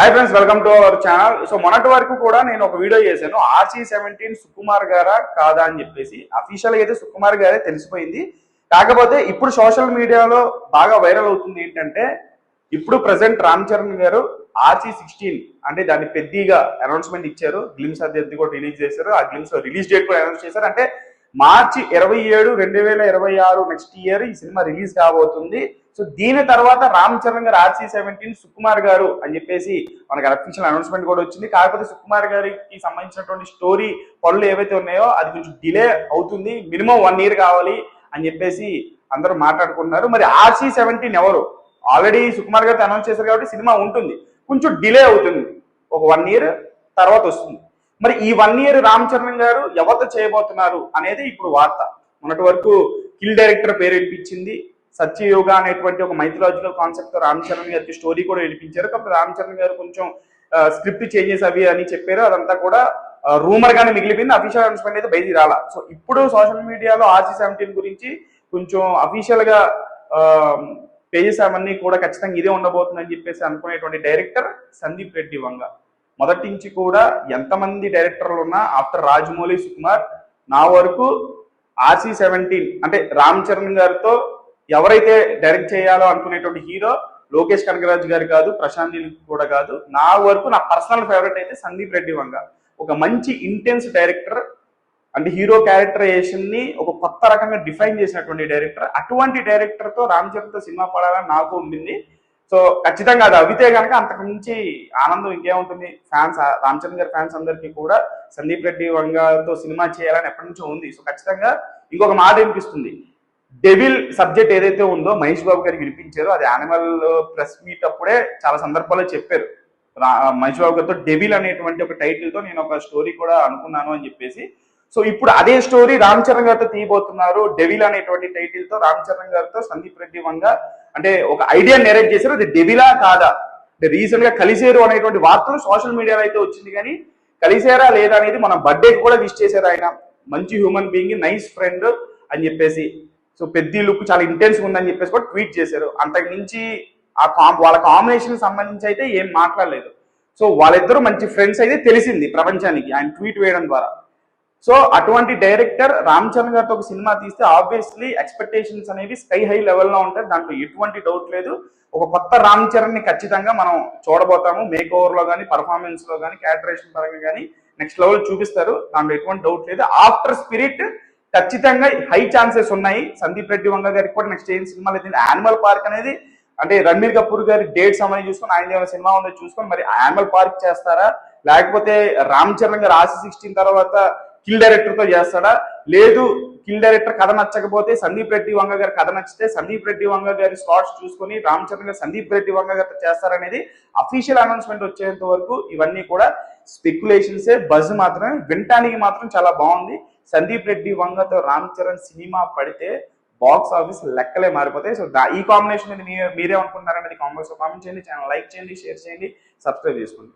Hi friends, welcome to our channel. So మొన్నటి వరకు కూడా నేను ఒక వీడియో చేశాను, RC17 సుకుమార్ గారా కాదా అని చెప్పేసి. అఫీషియల్ గా అయితే సుకుమార్ గారే తెలిసిపోయింది. కాకపోతే ఇప్పుడు సోషల్ మీడియాలో బాగా వైరల్ అవుతుంది ఏంటంటే, ఇప్పుడు ప్రజెంట్ రామ్ చరణ్ గారు RC16 అంటే దాన్ని పెద్దగా అనౌన్స్మెంట్ ఇచ్చారు. గ్లిమ్స్ అది కూడా రిలీజ్ చేశారు. ఆ గ్లిమ్స్ రిలీజ్ డేట్ కూడా అనౌన్స్ చేశారు. అంటే మార్చి 27, 2026 నెక్స్ట్ ఇయర్ ఈ సినిమా రిలీజ్ కాబోతుంది. సో దీని తర్వాత రామ్ చరణ్ గారు RC17 సుకుమార్ గారు అని చెప్పేసి మనకి అఫీషియల్ అనౌన్స్మెంట్ కూడా వచ్చింది. కాకపోతే సుకుమార్ గారికి సంబంధించినటువంటి స్టోరీ పనులు ఏవైతే ఉన్నాయో అది కొంచెం డిలే అవుతుంది, మినిమం 1 year కావాలి అని చెప్పేసి అందరూ మాట్లాడుకుంటున్నారు. మరి RC17 ఎవరు? ఆల్రెడీ సుకుమార్ గారితో అనౌన్స్ చేశారు కాబట్టి సినిమా ఉంటుంది, కొంచెం డిలే అవుతుంది, ఒక 1 year తర్వాత వస్తుంది. మరి ఈ 1 year రామ్ చరణ్ గారు ఎవరితో చేయబోతున్నారు అనేది ఇప్పుడు వార్త. మొన్నటి వరకు కిల్ డైరెక్టర్ పేరు వినిపించింది. సత్యయోగ అనేటువంటి ఒక మైథలాజికల్ కాన్సెప్ట్ తో రామ్ చరణ్ గారికి స్టోరీ కూడా వినిపించారు. కాబట్టి రామ్ చరణ్ గారు కొంచెం స్క్రిప్ట్ చేంజెస్ అవి అని చెప్పారు. అదంతా కూడా రూమర్ గానే మిగిలిపోయింది. అఫీషియల్ అనౌన్స్మెంట్ అయితే బయటికి రాలా. సో ఇప్పుడు సోషల్ మీడియాలో RC17 గురించి కొంచెం అఫీషియల్ గా పేజెస్ అవన్నీ కూడా ఖచ్చితంగా ఇదే ఉండబోతుందని చెప్పేసి అనుకునేటువంటి డైరెక్టర్ సందీప్ రెడ్డి వంగ. మొదటి నుంచి కూడా ఎంతమంది డైరెక్టర్లు ఉన్నా ఆఫ్టర్ రాజమౌళి, సుకుమార్, నా వరకు RC17 అంటే రామ్ చరణ్ గారితో ఎవరైతే డైరెక్ట్ చేయాలో అనుకునేటువంటి హీరో లోకేష్ కనగరాజ్ గారు కాదు, ప్రశాంత్ నీల్ కూడా కాదు. నా వరకు నా పర్సనల్ ఫేవరెట్ అయితే సందీప్ రెడ్డి వంగ. ఒక మంచి ఇంటెన్స్ డైరెక్టర్, అంటే హీరో క్యారెక్టరైజేషన్ ని ఒక కొత్త రకంగా డిఫైన్ చేసినటువంటి డైరెక్టర్. అటువంటి డైరెక్టర్ తో రామ్ చరణ్ తో సినిమా పడాలని నాకు ఉండింది. సో ఖచ్చితంగా అది అవితే కనుక అంతకు మించి ఆనందం ఇంకేముంటుంది. ఫ్యాన్స్, రామ్ చరణ్ గారి ఫ్యాన్స్ అందరికీ కూడా సందీప్ రెడ్డి వంగతో సినిమా చేయాలని ఎప్పటి నుంచో ఉంది. సో ఖచ్చితంగా ఇంకొక మాట వినిపిస్తుంది. డెవిల్ సబ్జెక్ట్ ఏదైతే ఉందో మహేష్ బాబు గారికి వినిపించారో అది యానిమల్ ప్రెస్ మీట్ అప్పుడే చాలా సందర్భాల్లో చెప్పారు. మహేష్ బాబు గారితో డెవిల్ అనేటువంటి ఒక టైటిల్ తో నేను ఒక స్టోరీ కూడా అనుకున్నాను అని చెప్పేసి. సో ఇప్పుడు అదే స్టోరీ రామ్ చరణ్ గారితో తీయబోతున్నారు. డెవిల్ అనేటువంటి టైటిల్ తో రామ్ చరణ్ గారితో సందీప్ రెడ్డి వంగ అంటే ఒక ఐడియా నెరేట్ చేశారు. అది డెవిలా కాదా అంటే రీసెంట్ గా కలిసేరు అనేటువంటి వార్తలు సోషల్ మీడియాలో అయితే వచ్చింది. కానీ కలిసేరా లేదా అనేది మన బర్త్డేకి కూడా విష్ చేశారు. ఆయన మంచి హ్యూమన్ బీయింగ్, నైస్ ఫ్రెండ్ అని చెప్పేసి. సో పెద్ద లుక్ చాలా ఇంటెన్స్ ఉందని చెప్పేసి కూడా ట్వీట్ చేశారు. అంతకు మించి వాళ్ళ కాంబినేషన్ సంబంధించి అయితే ఏం మాట్లాడలేదు. సో వాళ్ళిద్దరూ మంచి ఫ్రెండ్స్ అయితే తెలిసింది ప్రపంచానికి ఆయన ట్వీట్ వేయడం ద్వారా. సో అటువంటి డైరెక్టర్ రామ్ చరణ్ గారితో ఒక సినిమా తీస్తే ఆబ్వియస్లీ ఎక్స్పెక్టేషన్స్ అనేవి స్కై హై లెవెల్లో ఉంటాయి, దాంట్లో ఎటువంటి డౌట్ లేదు. ఒక కొత్త రామ్ చరణ్ ని ఖచ్చితంగా మనం చూడబోతాము. మేక్ ఓవర్ లో కానీ, పర్ఫార్మెన్స్ లో కానీ, క్యారెక్టరేషన్ పరంగా కానీ నెక్స్ట్ లెవెల్ చూపిస్తారు, దాంట్లో ఎటువంటి డౌట్ లేదు. ఆఫ్టర్ స్పిరిట్ ఖచ్చితంగా హై ఛాన్సెస్ ఉన్నాయి. సందీప్ రెడ్డి వంగ గారికి కూడా నెక్స్ట్ ఏం సినిమాలు అయితే యానిమల్ పార్క్ అనేది అంటే రణబీర్ కపూర్ గారి డేట్స్ అవన్నీ చూసుకొని ఆయన ఏమైనా సినిమా ఉందో చూసుకొని మరి యానిమల్ పార్క్ చేస్తారా, లేకపోతే రామ్ చరణ్ గారు RC16 తర్వాత కిల్ డైరెక్టర్ తో చేస్తాడా, లేదు కిల్ డైరెక్టర్ కథ నచ్చకపోతే సందీప్ రెడ్డి వంగ గారి కథ నచ్చితే సందీప్ రెడ్డి వంగ గారి స్లాట్స్ చూసుకొని రామ్ చరణ్ గారు సందీప్ రెడ్డి వంగ గారితో చేస్తారనేది అఫీషియల్ అనౌన్స్మెంట్ వచ్చేంత వరకు ఇవన్నీ కూడా స్పెక్యులేషన్సే, బజ్ మాత్రమే. వినటానికి మాత్రం చాలా బాగుంది. సందీప్ రెడ్డి వంగతో రామ్ చరణ్ సినిమా పడితే బాక్స్ ఆఫీస్ లెక్కలే మారిపోతాయి. సో ఈ కాంబినేషన్ మీద మీరేమనుకుంటున్నారనేది కామెంట్స్ లో కామెంట్ చేయండి. ఛానల్ లైక్ చేయండి, షేర్ చేయండి, సబ్స్క్రైబ్ చేసుకోండి.